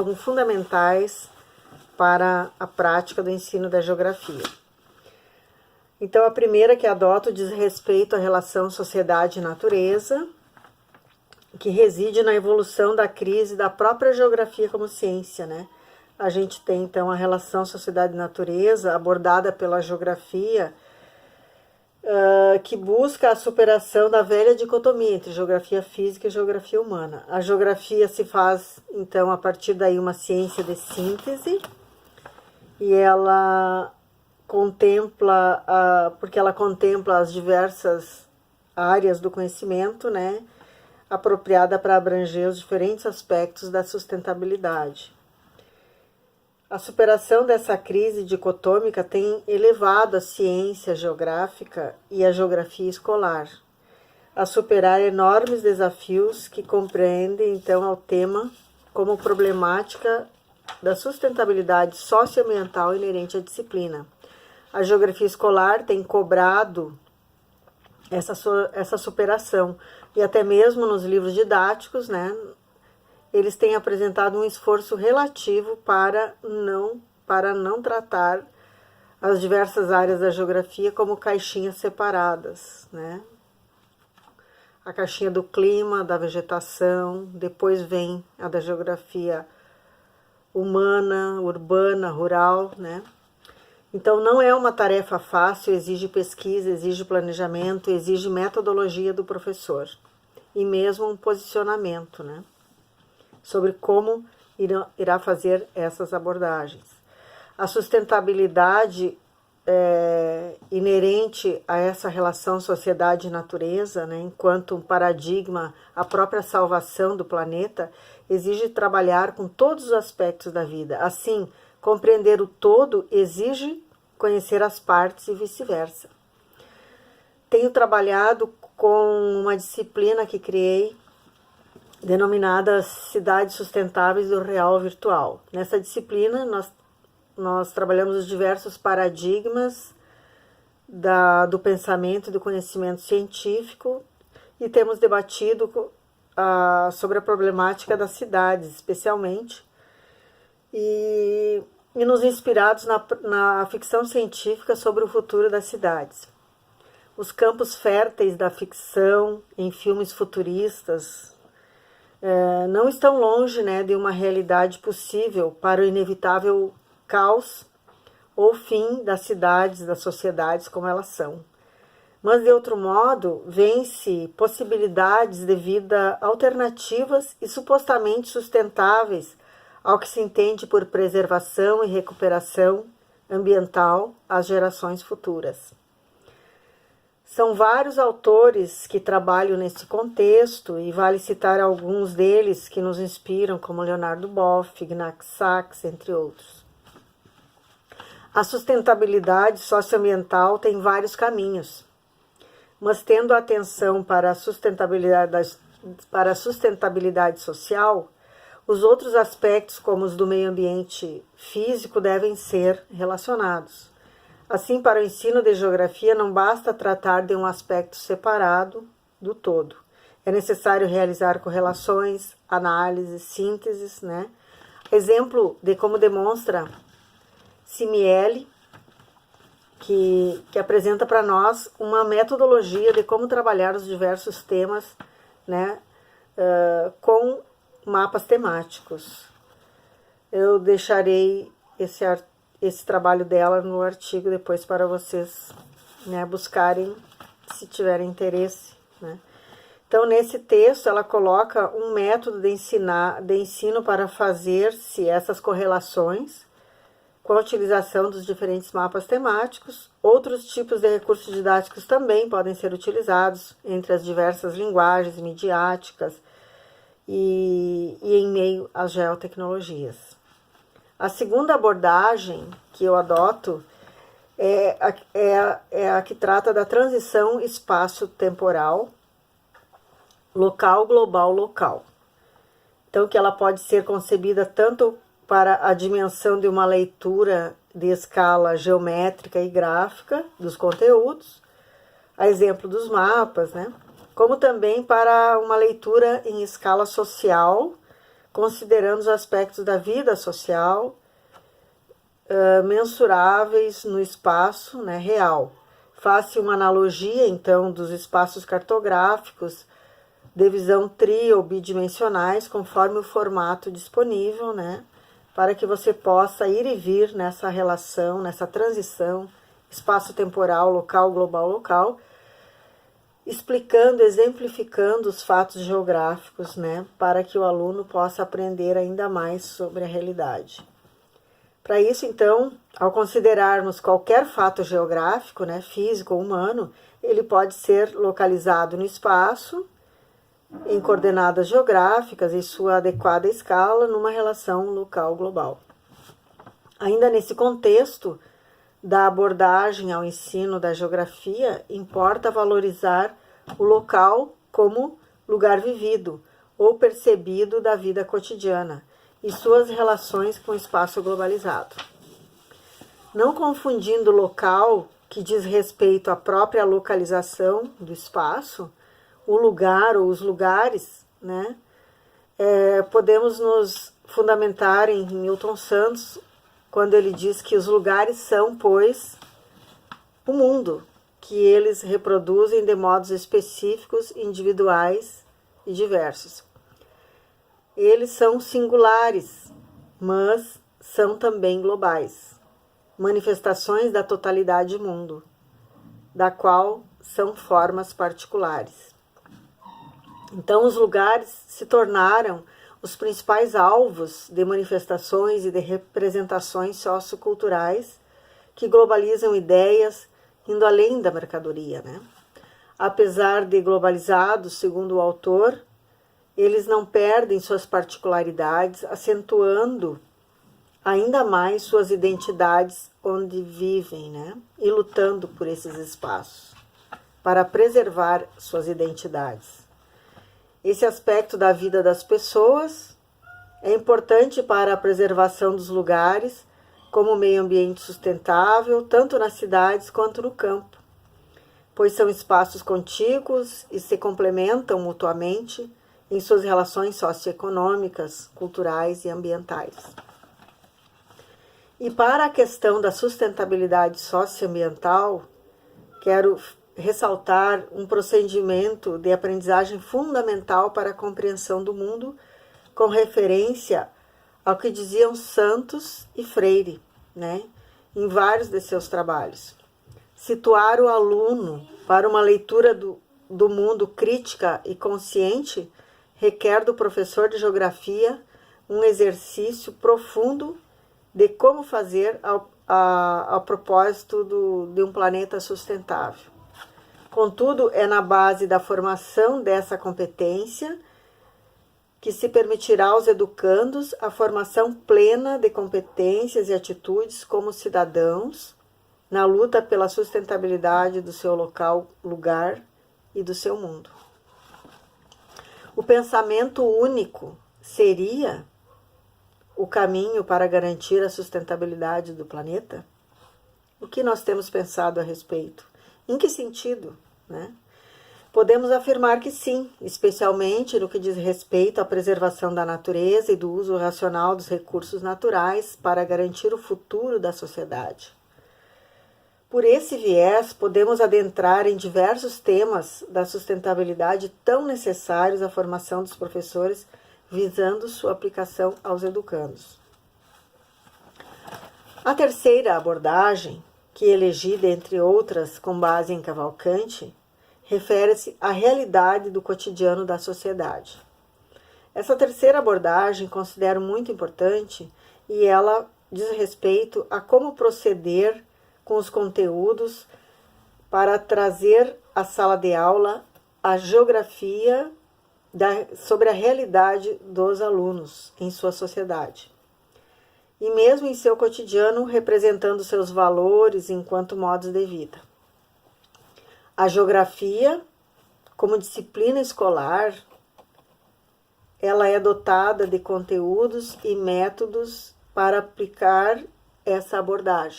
como fundamentais para a prática do ensino da geografia. Então, a primeira que adoto diz respeito à relação sociedade e natureza, que reside na evolução da crise da própria geografia como ciência, né? A gente tem, então, a relação sociedade e natureza abordada pela geografia, que busca a superação da velha dicotomia entre geografia física e geografia humana. A geografia se faz, então, a partir daí uma ciência de síntese, e ela contempla, porque ela contempla as diversas áreas do conhecimento, né, apropriada para abranger os diferentes aspectos da sustentabilidade. A superação dessa crise dicotômica tem elevado a ciência geográfica e a geografia escolar a superar enormes desafios que compreendem, então, ao tema como problemática da sustentabilidade socioambiental inerente à disciplina. A geografia escolar tem cobrado essa superação, e até mesmo nos livros didáticos, né, eles têm apresentado um esforço relativo para não tratar as diversas áreas da geografia como caixinhas separadas, né? A caixinha do clima, da vegetação, depois vem a da geografia humana, urbana, rural, né? Então, não é uma tarefa fácil, exige pesquisa, exige planejamento, exige metodologia do professor e mesmo um posicionamento, né, sobre como irá fazer essas abordagens. A sustentabilidade inerente a essa relação sociedade e natureza, né, enquanto um paradigma, a própria salvação do planeta, exige trabalhar com todos os aspectos da vida. Assim, compreender o todo exige conhecer as partes e vice-versa. Tenho trabalhado com uma disciplina que criei, denominada Cidades Sustentáveis do Real Virtual. Nessa disciplina, nós trabalhamos os diversos paradigmas do pensamento e do conhecimento científico e temos debatido sobre a problemática das cidades, especialmente, e nos inspirados na ficção científica sobre o futuro das cidades. Os campos férteis da ficção em filmes futuristas não estão longe, né, de uma realidade possível para o inevitável caos ou fim das cidades, das sociedades como elas são. Mas, de outro modo, vêm-se possibilidades de vida alternativas e supostamente sustentáveis ao que se entende por preservação e recuperação ambiental às gerações futuras. São vários autores que trabalham nesse contexto, e vale citar alguns deles que nos inspiram, como Leonardo Boff, Ignaz Sachs, entre outros. A sustentabilidade socioambiental tem vários caminhos, mas tendo atenção para a sustentabilidade social, os outros aspectos, como os do meio ambiente físico, devem ser relacionados. Assim, para o ensino de geografia, não basta tratar de um aspecto separado do todo. É necessário realizar correlações, análises, sínteses, né? Exemplo de como demonstra Simieli, que apresenta para nós uma metodologia de como trabalhar os diversos temas, né, com mapas temáticos. Eu deixarei esse trabalho dela no artigo depois para vocês, né, buscarem, se tiverem interesse, né. Então, nesse texto, ela coloca um método de ensino para fazer-se essas correlações com a utilização dos diferentes mapas temáticos. Outros tipos de recursos didáticos também podem ser utilizados entre as diversas linguagens midiáticas e em meio às geotecnologias. A segunda abordagem que eu adoto é a que trata da transição espaço-temporal, local, global, local. Então, que ela pode ser concebida tanto para a dimensão de uma leitura de escala geométrica e gráfica dos conteúdos, a exemplo dos mapas, né? Como também para uma leitura em escala social, considerando os aspectos da vida social mensuráveis no espaço, né, real. Faz-se uma analogia, então, dos espaços cartográficos de visão tri ou bidimensionais, conforme o formato disponível, né, para que você possa ir e vir nessa relação, nessa transição espaço-temporal, local, global, local, explicando, exemplificando os fatos geográficos, né, para que o aluno possa aprender ainda mais sobre a realidade. Para isso, então, ao considerarmos qualquer fato geográfico, né, físico ou humano, ele pode ser localizado no espaço, em coordenadas geográficas e sua adequada escala numa relação local-global. Ainda nesse contexto da abordagem ao ensino da geografia, importa valorizar o local como lugar vivido ou percebido da vida cotidiana e suas relações com o espaço globalizado. Não confundindo local, que diz respeito à própria localização do espaço, o lugar ou os lugares, né? Podemos nos fundamentar em Milton Santos, quando ele diz que os lugares são, pois, o mundo, que eles reproduzem de modos específicos, individuais e diversos. Eles são singulares, mas são também globais, manifestações da totalidade do mundo, da qual são formas particulares. Então, os lugares se tornaram os principais alvos de manifestações e de representações socioculturais que globalizam ideias, indo além da mercadoria, né? Apesar de globalizados, segundo o autor, eles não perdem suas particularidades, acentuando ainda mais suas identidades onde vivem, né? E lutando por esses espaços, para preservar suas identidades. Esse aspecto da vida das pessoas é importante para a preservação dos lugares, como meio ambiente sustentável, tanto nas cidades quanto no campo, pois são espaços contíguos e se complementam mutuamente em suas relações socioeconômicas, culturais e ambientais. E para a questão da sustentabilidade socioambiental, quero ressaltar um procedimento de aprendizagem fundamental para a compreensão do mundo, com referência ao que diziam Santos e Freire, né, em vários de seus trabalhos. Situar o aluno para uma leitura do mundo crítica e consciente requer do professor de geografia um exercício profundo de como fazer a propósito de um planeta sustentável. Contudo, é na base da formação dessa competência que se permitirá aos educandos a formação plena de competências e atitudes como cidadãos na luta pela sustentabilidade do seu lugar e do seu mundo. O pensamento único seria o caminho para garantir a sustentabilidade do planeta? O que nós temos pensado a respeito? Em que sentido, né? Podemos afirmar que sim, especialmente no que diz respeito à preservação da natureza e do uso racional dos recursos naturais para garantir o futuro da sociedade. Por esse viés, podemos adentrar em diversos temas da sustentabilidade tão necessários à formação dos professores, visando sua aplicação aos educandos. A terceira abordagem, que elegi, dentre outras, com base em Cavalcante, refere-se à realidade do cotidiano da sociedade. Essa terceira abordagem considero muito importante e ela diz respeito a como proceder com os conteúdos para trazer à sala de aula a geografia sobre a realidade dos alunos em sua sociedade. E mesmo em seu cotidiano, representando seus valores enquanto modos de vida. A geografia, como disciplina escolar, ela é dotada de conteúdos e métodos para aplicar essa abordagem.